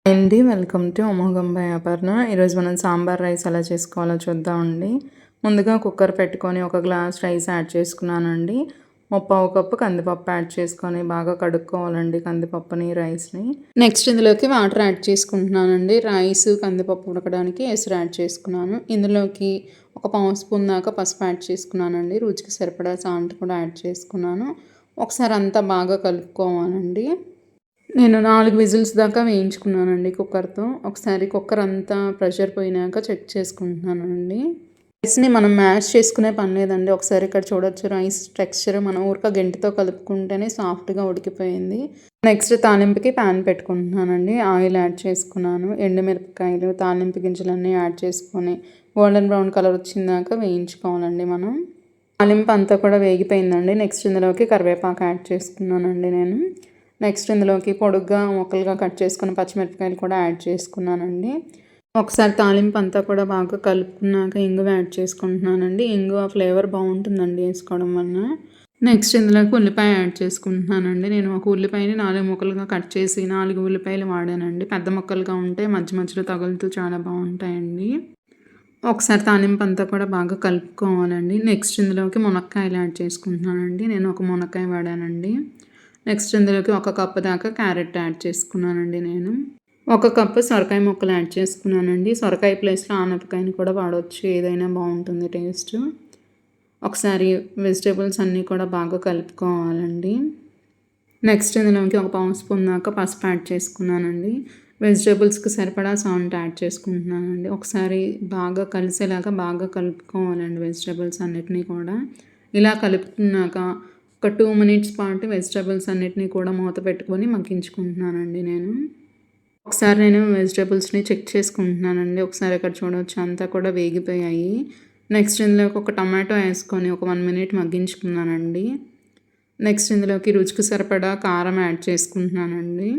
అండి welcome to అమోఘం by Aparna. ఈరోజు మనం సాంబార్ రైస్ ఎలా చేసుకోవాలో చూద్దామండి. ముందుగా కుక్కర్ పెట్టుకొని ఒక గ్లాస్ రైస్ యాడ్ చేసుకున్నానండి. ముప్పావు కప్పు కందిపప్పు యాడ్ చేసుకొని బాగా కడుక్కోవాలండి కందిపప్పుని, రైస్ని. నెక్స్ట్ ఇందులోకి వాటర్ యాడ్ చేసుకుంటున్నానండి. రైస్ కందిపప్పు ఉడకడానికి ఎసురు యాడ్ చేసుకున్నాను. ఇందులోకి ఒక పావు స్పూన్ దాకా పసుపు యాడ్ చేసుకున్నానండి. రుచికి సరిపడా సాల్ట్ కూడా యాడ్ చేసుకున్నాను. ఒకసారి అంతా బాగా కలుపుకోవాలండి. నేను 4 విజిల్స్ దాకా వేయించుకున్నానండి కుక్కర్తో. ఒకసారి కుక్కర్ అంతా ప్రెషర్ పోయినాక చెక్ చేసుకుంటున్నానండి. రైస్ని మనం మ్యాష్ చేసుకునే పని లేదండి. ఒకసారి ఇక్కడ చూడొచ్చు రైస్ టెక్స్చర్ మనం ఊరిక గెంటితో కలుపుకుంటేనే సాఫ్ట్గా ఉడికిపోయింది. నెక్స్ట్ తాలింపుకి ప్యాన్ పెట్టుకుంటున్నానండి. ఆయిల్ యాడ్ చేసుకున్నాను. ఎండుమిరపకాయలు, తాలింపు గింజలన్నీ యాడ్ చేసుకొని గోల్డెన్ బ్రౌన్ కలర్ వచ్చిందాక వేయించుకోవాలండి మనం. తాలింపు అంతా కూడా వేగిపోయిందండి. నెక్స్ట్ ఇందులోకి కరివేపాకు యాడ్ చేసుకున్నానండి నేను. నెక్స్ట్ ఇందులోకి పొడుగ్గా ముక్కలుగా కట్ చేసుకున్న పచ్చిమిరపకాయలు కూడా యాడ్ చేసుకున్నానండి. ఒకసారి తాలింపు అంతా కూడా బాగా కలుపుకున్నాక ఇంగువ యాడ్ చేసుకుంటున్నానండి. ఇంగువ ఫ్లేవర్ బాగుంటుందండి వేసుకోవడం వలన. నెక్స్ట్ ఇందులోకి ఉల్లిపాయ యాడ్ చేసుకుంటున్నానండి. నేను ఒక ఉల్లిపాయని 4 ముక్కలుగా కట్ చేసి 4 ఉల్లిపాయలు వాడానండి. పెద్ద ముక్కలుగా ఉంటే మధ్య మధ్యలో తగులుతూ చాలా బాగుంటాయండి. ఒకసారి తాలింపు అంతా కూడా బాగా కలుపుకోవాలండి. నెక్స్ట్ ఇందులోకి మునక్కాయలు యాడ్ చేసుకుంటున్నానండి. నేను ఒక మునక్కాయ వాడానండి. నెక్స్ట్ ఇందులోకి 1 కప్పు దాకా క్యారెట్ యాడ్ చేసుకున్నానండి నేను. 1 కప్పు సొరకాయ ముక్కలు యాడ్ చేసుకున్నానండి. సొరకాయ ప్లేస్లో ఆనపకాయని కూడా వాడవచ్చు, ఏదైనా బాగుంటుంది టేస్ట్. ఒకసారి వెజిటేబుల్స్ అన్నీ కూడా బాగా కలుపుకోవాలండి. నెక్స్ట్ ఇందులోకి 1 పావు స్పూన్ దాకా పసుపు యాడ్ చేసుకున్నానండి. వెజిటేబుల్స్కి సరిపడా సాల్ట్ యాడ్ చేసుకుంటున్నానండి. ఒకసారి బాగా కలిసేలాగా బాగా కలుపుకోవాలండి వెజిటేబుల్స్ అన్నిటినీ కూడా. ఇలా కలుపుకున్నాక ఒక 2 మినిట్స్ పాటు వెజిటేబుల్స్ అన్నిటినీ కూడా మూత పెట్టుకొని మగ్గించుకుంటున్నానండి నేను. ఒకసారి నేను వెజిటేబుల్స్ని చెక్ చేసుకుంటున్నానండి. ఒకసారి ఇక్కడ చూడవచ్చు అంతా కూడా వేగిపోయాయి. నెక్స్ట్ ఇందులోకి ఒక టమాటో వేసుకొని ఒక 1 మినిట్ మగ్గించుకున్నానండి. నెక్స్ట్ ఇందులోకి రుచికి సరిపడా కారం యాడ్ చేసుకుంటున్నానండి.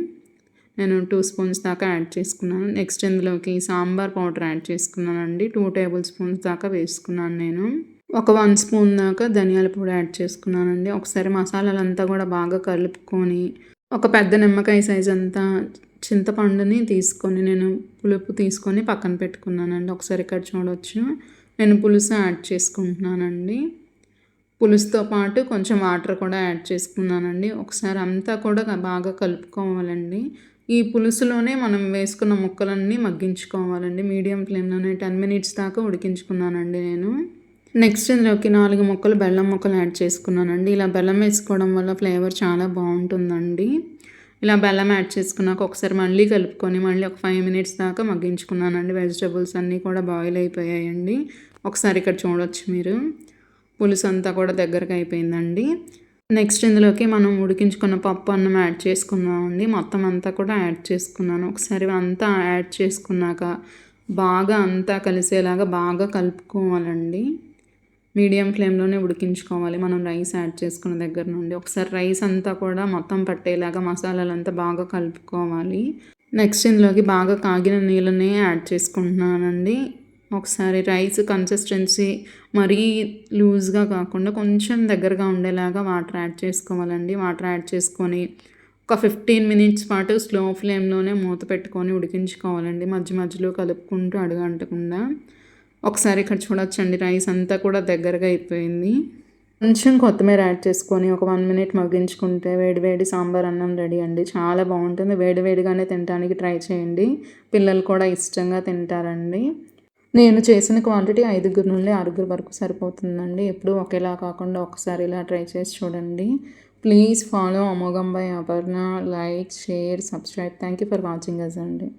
నేను 2 స్పూన్స్ దాకా యాడ్ చేసుకున్నాను. నెక్స్ట్ ఇందులోకి సాంబార్ పౌడర్ యాడ్ చేసుకున్నానండి. 2 టేబుల్ స్పూన్స్ దాకా వేసుకున్నాను నేను. ఒక 1 స్పూన్ దాకా ధనియాల పొడి యాడ్ చేసుకున్నానండి. ఒకసారి మసాలాలంతా కూడా బాగా కలుపుకొని ఒక పెద్ద నిమ్మకాయ సైజ్ అంతా చింతపండుని తీసుకొని నేను పులుపు తీసుకొని పక్కన పెట్టుకున్నానండి. ఒకసారి ఇక్కడ చూడవచ్చు నేను పులుసు యాడ్ చేసుకుంటున్నానండి. పులుసుతో పాటు కొంచెం వాటర్ కూడా యాడ్ చేసుకున్నానండి. ఒకసారి అంతా కూడా బాగా కలుపుకోవాలండి. ఈ పులుసులోనే మనం వేసుకున్న ముక్కలన్నీ మగ్గించుకోవాలండి. మీడియం ఫ్లేమ్లోనే 10 మినిట్స్ దాకా ఉడికించుకున్నానండి నేను. నెక్స్ట్ ఇందులోకి 4 ముక్కలు బెల్లం ముక్కలు యాడ్ చేసుకున్నానండి. ఇలా బెల్లం వేసుకోవడం వల్ల ఫ్లేవర్ చాలా బాగుంటుందండి. ఇలా బెల్లం యాడ్ చేసుకున్నాక ఒకసారి మళ్ళీ కలుపుకొని మళ్ళీ ఒక 5 మినిట్స్ దాకా మగ్గించుకున్నానండి. వెజిటేబుల్స్ అన్నీ కూడా బాయిల్ అయిపోయాయండి. ఒకసారి ఇక్కడ చూడవచ్చు మీరు పులుసు అంతా కూడా దగ్గరకు అయిపోయిందండి. నెక్స్ట్ ఇందులోకి మనం ఉడికించుకున్న పప్పు అన్నం యాడ్ చేసుకున్నామండి. మొత్తం అంతా కూడా యాడ్ చేసుకున్నాను. ఒకసారి అంతా యాడ్ చేసుకున్నాక బాగా అంతా కలిసేలాగా బాగా కలుపుకోవాలండి. మీడియం ఫ్లేమ్లోనే ఉడికించుకోవాలి మనం రైస్ యాడ్ చేసుకున్న దగ్గర నుండి. ఒకసారి రైస్ అంతా కూడా మొత్తం పట్టేలాగా మసాలాలంతా బాగా కలుపుకోవాలి. నెక్స్ట్ ఇందులోకి బాగా కాగిన నీళ్ళని యాడ్ చేసుకుంటున్నానండి. ఒకసారి రైస్ కన్సిస్టెన్సీ మరీ లూజ్గా కాకుండా కొంచెం దగ్గరగా ఉండేలాగా వాటర్ యాడ్ చేసుకోవాలండి. వాటర్ యాడ్ చేసుకొని ఒక 15 మినిట్స్ పాటు స్లో ఫ్లేమ్లోనే మూత పెట్టుకొని ఉడికించుకోవాలండి. మధ్య మధ్యలో కలుపుకుంటూ అడుగంటకుండా. ఒకసారి ఇక్కడ చూడొచ్చండి రైస్ అంతా కూడా దగ్గరగా అయిపోయింది. కొంచెం కొత్తిమీర యాడ్ చేసుకొని ఒక 1 మినిట్ మగ్గించుకుంటే వేడి వేడి సాంబార్ అన్నం రెడీ అండి. చాలా బాగుంటుంది. వేడి వేడిగానే తినడానికి ట్రై చేయండి. పిల్లలు కూడా ఇష్టంగా తింటారండి. నేను చేసిన క్వాంటిటీ 5 నుండి 6 వరకు సరిపోతుందండి. ఎప్పుడు ఒకేలా కాకుండా ఒకసారి ఇలా ట్రై చేసి చూడండి. ప్లీజ్ ఫాలో అమోఘం by Aparna. Like, share, subscribe. Thank you for watching us అండి.